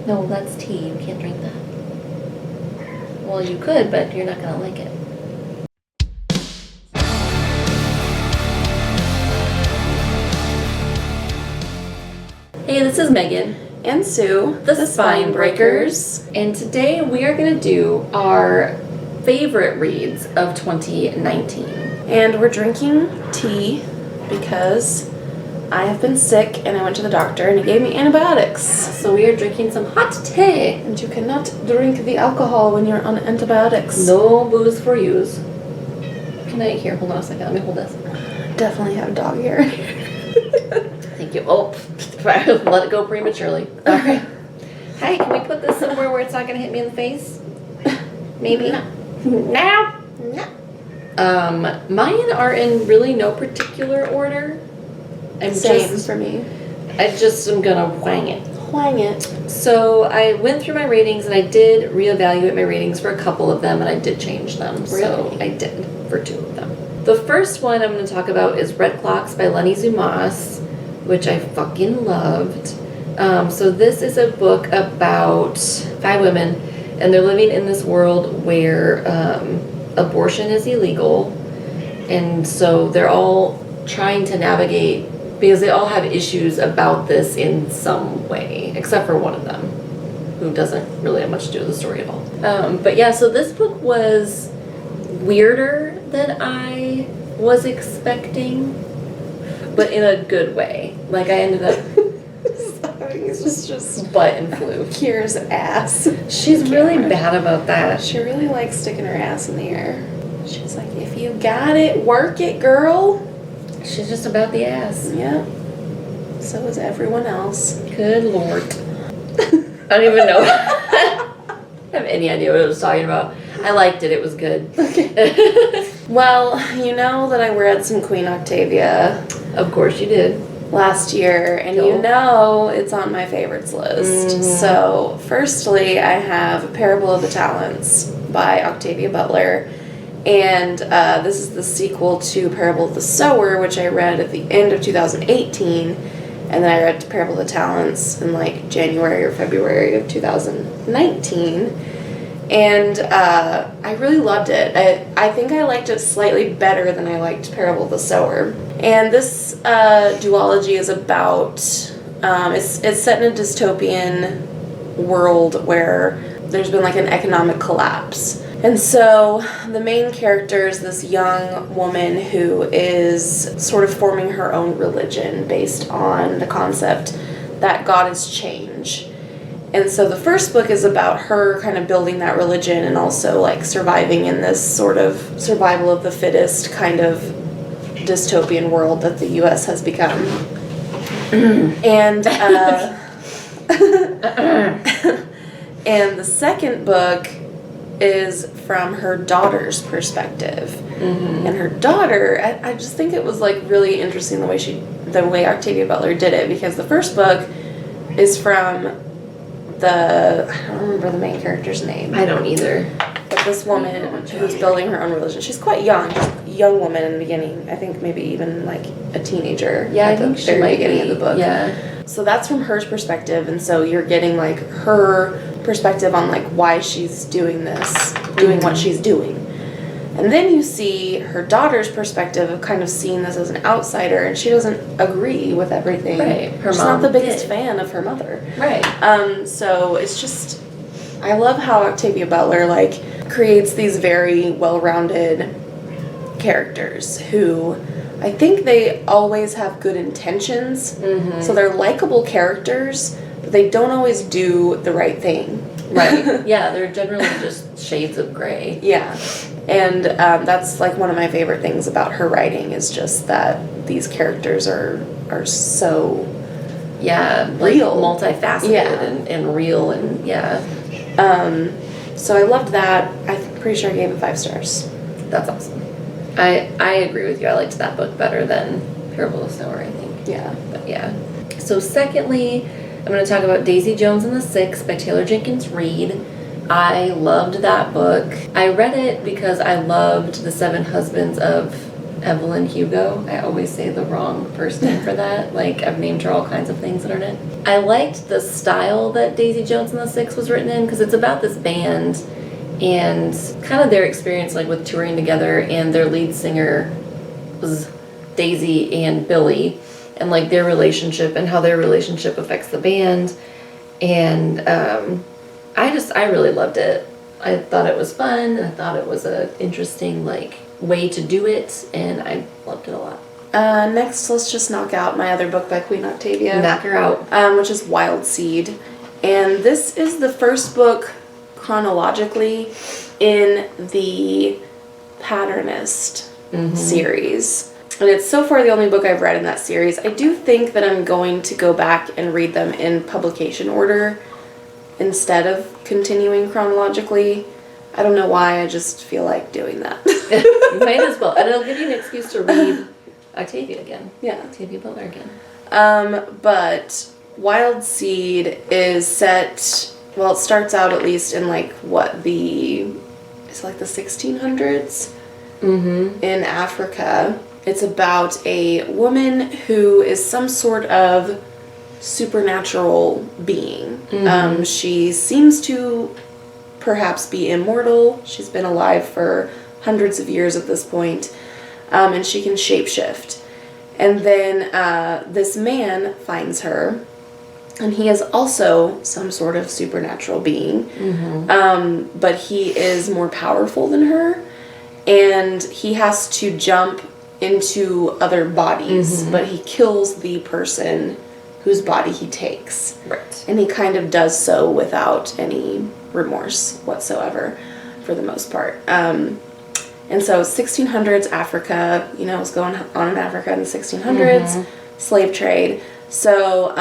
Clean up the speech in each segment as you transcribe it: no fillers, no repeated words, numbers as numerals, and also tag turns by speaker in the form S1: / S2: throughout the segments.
S1: No, that's tea. You can't drink that. Well, you could, but you're not going to like it. Hey, this is Megan.
S2: And Sue,
S1: the Spine Breakers. And today we are going to do our favorite reads of 2019.
S2: And we're drinking tea because I have been sick and I went to the doctor and he gave me antibiotics.
S1: So we are drinking some hot tea.
S2: And you cannot drink the alcohol when you're on antibiotics.
S1: No booze for yous. Can I, here, hold on a second. Let me hold this.
S2: Definitely have dog hair.
S1: Thank you. Oh, let it go prematurely. Okay. Hey, can we put this somewhere where it's not going to hit me in the face? Maybe?
S2: No.
S1: Mine are in really no particular order.
S2: Same for me.
S1: I just am going to wang it.
S2: Wang it.
S1: So I went through my ratings and I did reevaluate my ratings for a couple of them and I did change them.
S2: Really?
S1: So I did for 2 of them. The first one I'm going to talk about is Red Clocks by Leni Zumas, which I fucking loved. So this is a book about 5 women and they're living in this world where abortion is illegal, and so they're all trying to navigate because they all have issues about this in some way, except for one of them who doesn't really have much to do with the story at all. But yeah, so this book was weirder than I was expecting, but in a good way. Like I ended up
S2: It's just
S1: butt and flu.
S2: Kira's ass.
S1: She's really bad about that.
S2: She really likes sticking her ass in the air. She's like, if you got it, work it, girl.
S1: She's just about the ass.
S2: Yeah. So is everyone else.
S1: Good lord. I don't even know. I have any idea what I was talking about. I liked it. It was good.
S2: Okay. Well, you know that I read some Queen Octavia.
S1: Of course you did.
S2: Last year, and you know it's on my favorites list.
S1: Mm-hmm.
S2: So, firstly, I have Parable of the Talents by Octavia Butler, and this is the sequel to Parable of the Sower, which I read at the end of 2018, and then I read Parable of the Talents in like January or February of 2019, and I really loved it. I think I liked it slightly better than I liked Parable of the Sower. And this duology is about, it's set in a dystopian world where there's been like an economic collapse. And so the main character is this young woman who is sort of forming her own religion based on the concept that God is change. And so the first book is about her kind of building that religion and also like surviving in this sort of survival of the fittest kind of dystopian world that the U.S. has become. And and the second book is from her daughter's perspective. Mm-hmm. And her daughter, I just think it was like really interesting the way Octavia Butler did it, because the first book is from I don't remember the main character's name.
S1: I don't either.
S2: But this woman who's building her own religion, she's quite young, just a young woman in the beginning. I think maybe even like a teenager.
S1: Yeah,
S2: at
S1: I think
S2: the
S1: she
S2: very
S1: might
S2: beginning
S1: be.
S2: of the book.
S1: Yeah.
S2: So that's from her perspective, and so you're getting like her perspective on like why she's doing this, doing what she's doing. And then you see her daughter's perspective of kind of seeing this as an outsider, and she doesn't agree with everything.
S1: Right.
S2: She's not the biggest fan of her mother.
S1: Right.
S2: So it's just, I love how Octavia Butler like creates these very well-rounded characters who I think they always have good intentions. Mm-hmm. So they're likable characters, but they don't always do the right thing.
S1: Right. Yeah, they're generally just shades of gray.
S2: Yeah. And that's like one of my favorite things about her writing is just that these characters are so
S1: like
S2: real,
S1: multifaceted and real, and
S2: so I loved that. I'm pretty sure I gave it 5 stars.
S1: That's awesome. I agree with you. I liked that book better than Parable of the Sower, I think.
S2: Yeah.
S1: But yeah. So secondly, I'm going to talk about Daisy Jones and the Six by Taylor Jenkins Reid. I loved that book. I read it because I loved The Seven Husbands of Evelyn Hugo. I always say the wrong first name for that. Like, I've named her all kinds of things that aren't it. I liked the style that Daisy Jones and the Six was written in, because it's about this band and kind of their experience, like, with touring together, and their lead singer was Daisy and Billy, and, like, their relationship and how their relationship affects the band. And I really loved it. I thought it was fun. I thought it was an interesting, like, way to do it, and I loved it a lot.
S2: Next, let's just knock out my other book by Queen Octavia.
S1: Knock her out.
S2: Which is Wildseed. And this is the first book chronologically in the Patternmaster series. And it's so far the only book I've read in that series. I do think that I'm going to go back and read them in publication order instead of continuing chronologically. I don't know why, I just feel like doing that.
S1: Might as well. And it'll give you an excuse to read Octavia again.
S2: Yeah.
S1: Octavia Butler again.
S2: But Wildseed is set, well, it starts out at least in like the 1600s in Africa. It's about a woman who is some sort of supernatural being. She seems to perhaps be immortal. She's been alive for hundreds of years at this point, and she can shapeshift. And then this man finds her, and he is also some sort of supernatural being, but he is more powerful than her, and he has to jump into other bodies, but he kills the person whose body he takes.
S1: Right.
S2: And he kind of does so without any remorse whatsoever, for the most part. And so 1600s Africa, you know, what's going on in Africa in the 1600s, slave trade. So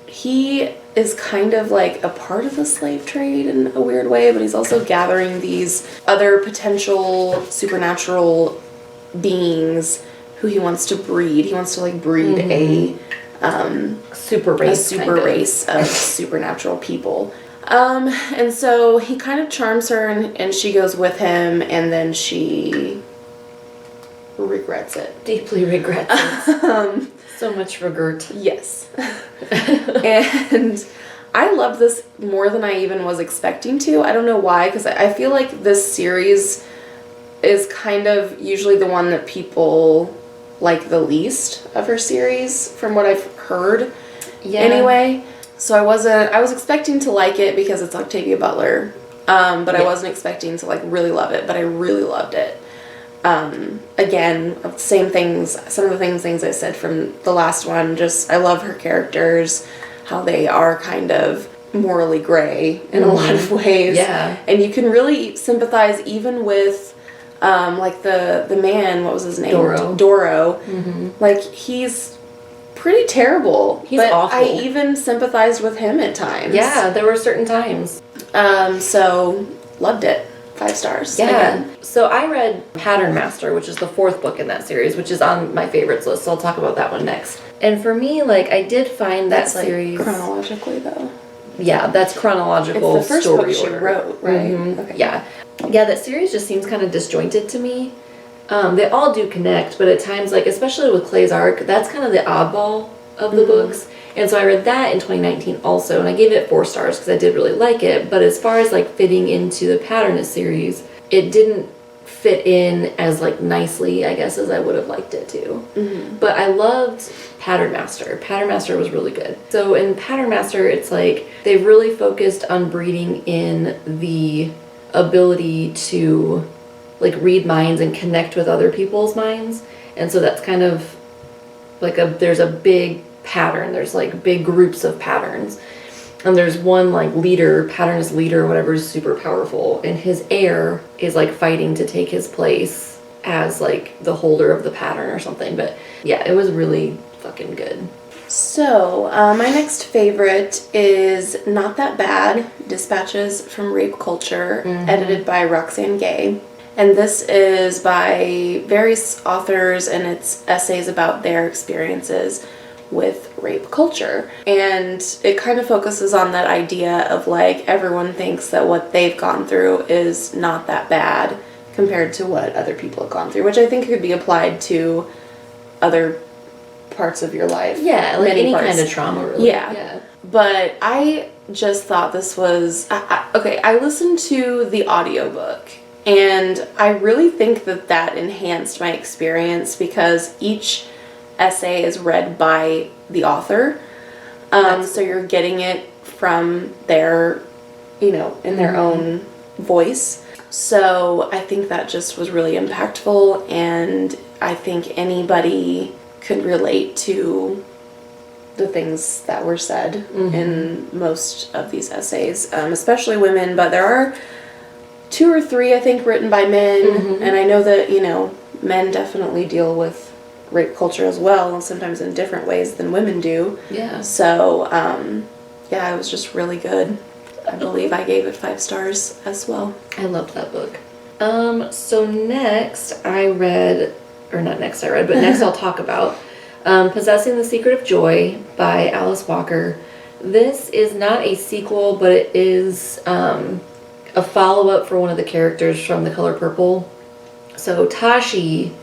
S2: he is kind of like a part of the slave trade in a weird way, but he's also gathering these other potential supernatural beings who he wants to breed. He wants to like breed a super race of supernatural people. And so he kind of charms her, and she goes with him, and then she regrets it.
S1: Deeply regrets it. So much regret.
S2: Yes. And I love this more than I even was expecting to. I don't know why, because I feel like this series is kind of usually the one that people like the least of her series, from what I've heard. Yeah. Anyway, so I was expecting to like it because it's Octavia Butler, but I wasn't expecting to like really love it, but I really loved it. Again, same things, some of the things I said from the last one, just I love her characters, how they are kind of morally gray in a lot of ways. Yeah. And you can really sympathize even with like the man, what was his name? Doro. Like, he's pretty terrible. He's awful. I even sympathized with him at times.
S1: Yeah, there were certain times.
S2: So loved it. 5 stars.
S1: Yeah. Again. So I read Patternmaster, which is the 4th book in that series, which is on my favorites list, so I'll talk about that one next. And for me, like, I did find that series...
S2: chronologically, though.
S1: Yeah, that's chronological
S2: it's the first
S1: story
S2: book
S1: order.
S2: She wrote, right?
S1: Okay. Yeah. Yeah, that series just seems kind of disjointed to me. They all do connect, but at times, like, especially with Clay's arc, that's kind of the oddball of the books. And so I read that in 2019 also, and I gave it 4 stars because I did really like it. But as far as, like, fitting into the Patternmaster series, it didn't fit in as, like, nicely, I guess, as I would have liked it to. But I loved Patternmaster. Patternmaster was really good. So in Patternmaster, it's like they've really focused on breeding in the ability to, like, read minds and connect with other people's minds. And so that's kind of like there's a big pattern. There's, like, big groups of patterns. And there's one, like, leader, Patternist leader, whatever, is super powerful. And his heir is, like, fighting to take his place as, like, the holder of the pattern or something. But, yeah, it was really fucking good.
S2: So, my next favorite is Not That Bad, Dispatches from Rape Culture, edited by Roxane Gay. And this is by various authors, and it's essays about their experiences with rape culture. And it kind of focuses on that idea of, like, everyone thinks that what they've gone through is not that bad compared to what other people have gone through, which I think could be applied to other parts of your life.
S1: Yeah, like
S2: many
S1: any
S2: parts.
S1: kind of trauma, really.
S2: Yeah. But I just thought this was... okay, I listened to the audiobook, and I really think that enhanced my experience because each essay is read by the author. So you're getting it from their, in their own voice. So I think that just was really impactful, and I think anybody could relate to the things that were said in most of these essays, especially women, but there are 2 or 3, I think, written by men, and I know that, men definitely deal with rape culture as well, and sometimes in different ways than women do.
S1: Yeah.
S2: So, it was just really good. I believe I gave it 5 stars as well.
S1: I loved that book. So next I'll talk about Possessing the Secret of Joy by Alice Walker. This is not a sequel, but it is a follow-up for one of the characters from The Color Purple. So Tashi,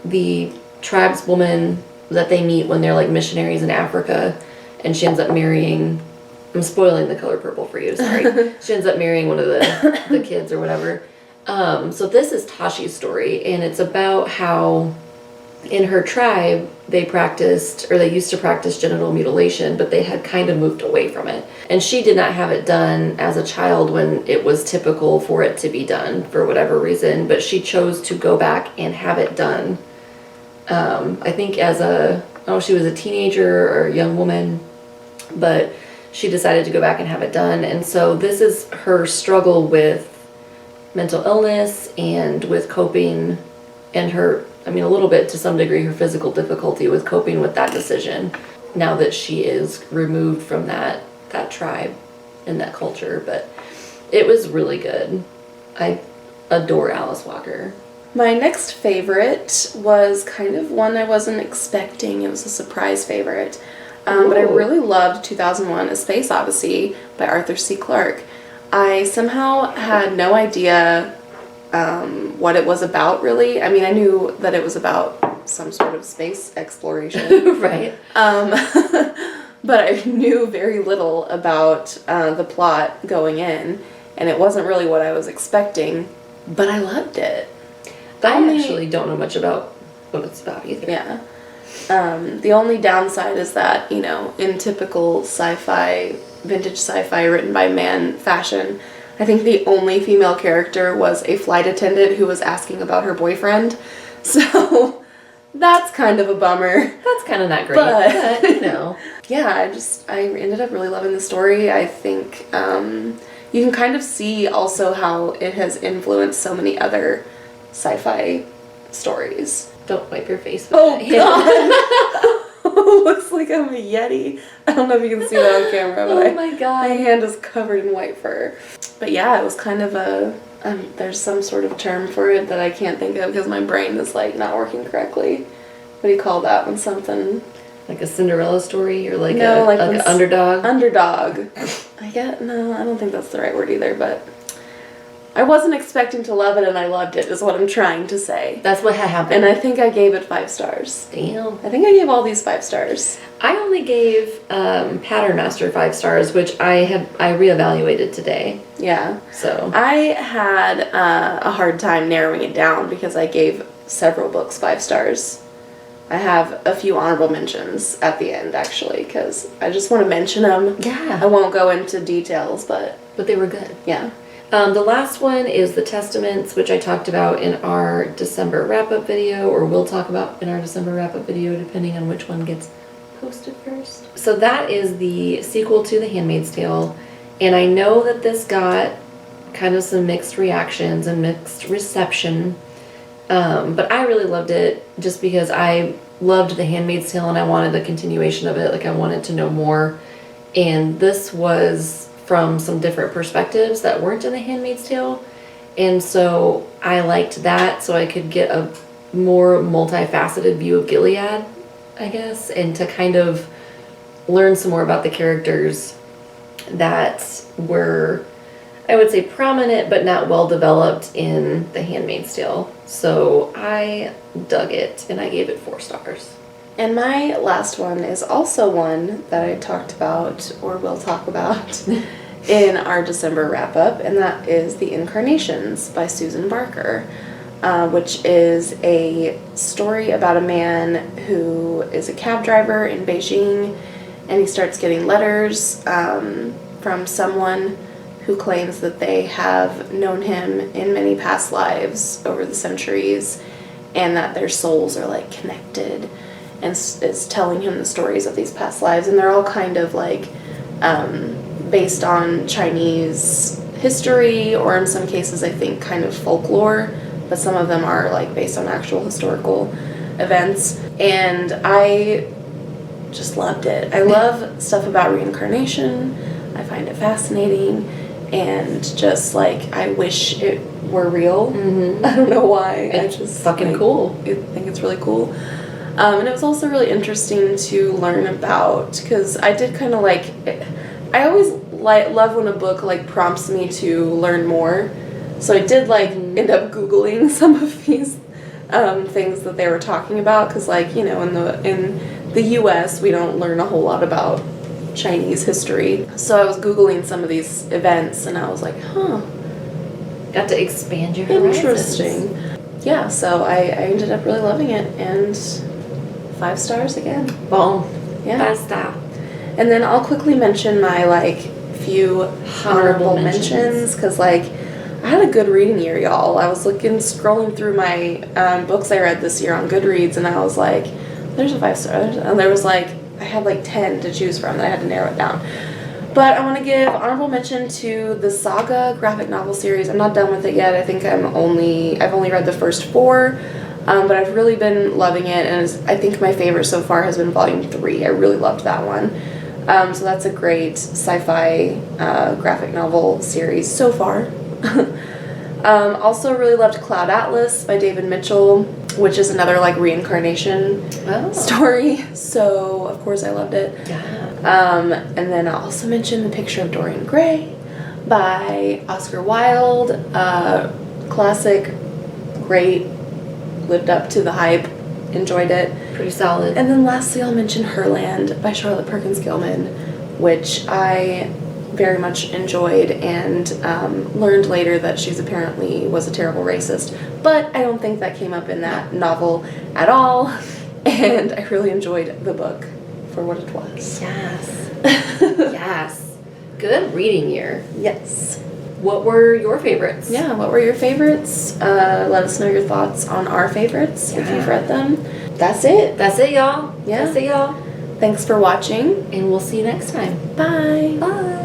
S1: the tribeswoman that they meet when they're like missionaries in Africa, and she ends up marrying... I'm spoiling The Color Purple for you, sorry. She ends up marrying one of the kids or whatever. So this is Tashi's story, and it's about how in her tribe they used to practice genital mutilation, but they had kind of moved away from it. And she did not have it done as a child when it was typical for it to be done for whatever reason, but she chose to go back and have it done. I think she was a teenager or a young woman, but she decided to go back and have it done. And so this is her struggle with mental illness and with coping, and a little bit to some degree, her physical difficulty with coping with that decision now that she is removed from that tribe and that culture. But it was really good. I adore Alice Walker.
S2: My next favorite was kind of one I wasn't expecting. It was a surprise favorite. But I really loved 2001: A Space Odyssey by Arthur C. Clarke. I somehow had no idea what it was about, really. I mean, I knew that it was about some sort of space exploration.
S1: Right.
S2: But I knew very little about the plot going in, and it wasn't really what I was expecting, but I loved it.
S1: I actually don't know much about what it's about either.
S2: Yeah. The only downside is that, in typical vintage sci-fi written by man fashion, I think the only female character was a flight attendant who was asking about her boyfriend. So that's kind of a bummer.
S1: That's kind of not great, but
S2: Yeah, I ended up really loving the story. I think you can kind of see also how it has influenced so many other sci-fi stories.
S1: Don't wipe your face with
S2: that.
S1: God.
S2: Looks like I'm a Yeti. I don't know if you can see that on camera, but
S1: my God.
S2: My hand is covered in white fur. But yeah, it was kind of there's some sort of term for it that I can't think of because my brain is not working correctly. What do you call that when something...
S1: Like a Cinderella story or an underdog?
S2: Underdog. I don't think that's the right word either, but... I wasn't expecting to love it, and I loved it, is what I'm trying to say.
S1: That's what happened.
S2: And I think I gave it 5 stars.
S1: Damn.
S2: I think I gave all these 5 stars.
S1: I only gave Patternmaster 5 stars, which I reevaluated today.
S2: Yeah.
S1: So
S2: I had a hard time narrowing it down because I gave several books 5 stars. I have a few honorable mentions at the end, actually, because I just want to mention them.
S1: Yeah.
S2: I won't go into details, but
S1: they were good.
S2: Yeah.
S1: The last one is The Testaments, which I talked about in our December wrap-up video, or will talk about in our December wrap-up video, depending on which one gets posted first. So that is the sequel to The Handmaid's Tale, and I know that this got kind of some mixed reactions and mixed reception, but I really loved it just because I loved The Handmaid's Tale and I wanted a continuation of it. I wanted to know more, and this was from some different perspectives that weren't in The Handmaid's Tale, and so I liked that so I could get a more multifaceted view of Gilead, I guess, and to kind of learn some more about the characters that were, I would say prominent but not well developed in The Handmaid's Tale. So I dug it and I gave it 4 stars.
S2: And my last one is also one that I talked about or will talk about in our December wrap-up, and that is The Incarnations by Susan Barker, which is a story about a man who is a cab driver in Beijing, and he starts getting letters from someone who claims that they have known him in many past lives over the centuries, and that their souls are like connected, and is telling him the stories of these past lives, and they're all kind of like based on Chinese history, or in some cases I think kind of folklore, but some of them are like based on actual historical events, and I just loved it. I love stuff about reincarnation. I find it fascinating, and just like I wish it were real. Mm-hmm. I don't know why.
S1: It's just fucking cool.
S2: I think it's really cool. And it was also really interesting to learn about, because I did kind of like, I always love when a book like prompts me to learn more. So I did like end up Googling some of these things that they were talking about, because like, you know, in the US we don't learn a whole lot about Chinese history. So I was Googling some of these events and I was like,
S1: got to expand your horizons.
S2: Interesting. Yeah, so I ended up really loving it, and 5 stars again.
S1: Boom.
S2: Yeah.
S1: 5 star.
S2: And then I'll quickly mention my like few honorable mentions, because like I had a good reading year, y'all. I was scrolling through my books I read this year on Goodreads, and I was like, there's a 5 star, and there was like, I had like 10 to choose from that I had to narrow it down. But I want to give honorable mention to the Saga graphic novel series. I'm not done with it yet. I think I've only read the first 4, but I've really been loving it, and I think my favorite so far has been volume 3. I really loved that one. So that's a great sci-fi graphic novel series so far. Also really loved Cloud Atlas by David Mitchell, which is another like reincarnation story. So of course I loved it.
S1: Yeah.
S2: And then I'll also mention The Picture of Dorian Gray by Oscar Wilde. Classic, great, lived up to the hype, enjoyed it.
S1: Pretty solid.
S2: And then lastly I'll mention Herland by Charlotte Perkins Gilman, which I very much enjoyed, and learned later that she's apparently was a terrible racist, but I don't think that came up in that novel at all, and I really enjoyed the book for what it was.
S1: Yes. Yes. Good reading year.
S2: Yes.
S1: What were your favorites?
S2: Yeah, what were your favorites? Let us know your thoughts on our favorites if you've read them. That's it.
S1: That's it, y'all.
S2: Yeah.
S1: That's it, y'all.
S2: Thanks for watching,
S1: and we'll see you next time.
S2: Bye.
S1: Bye.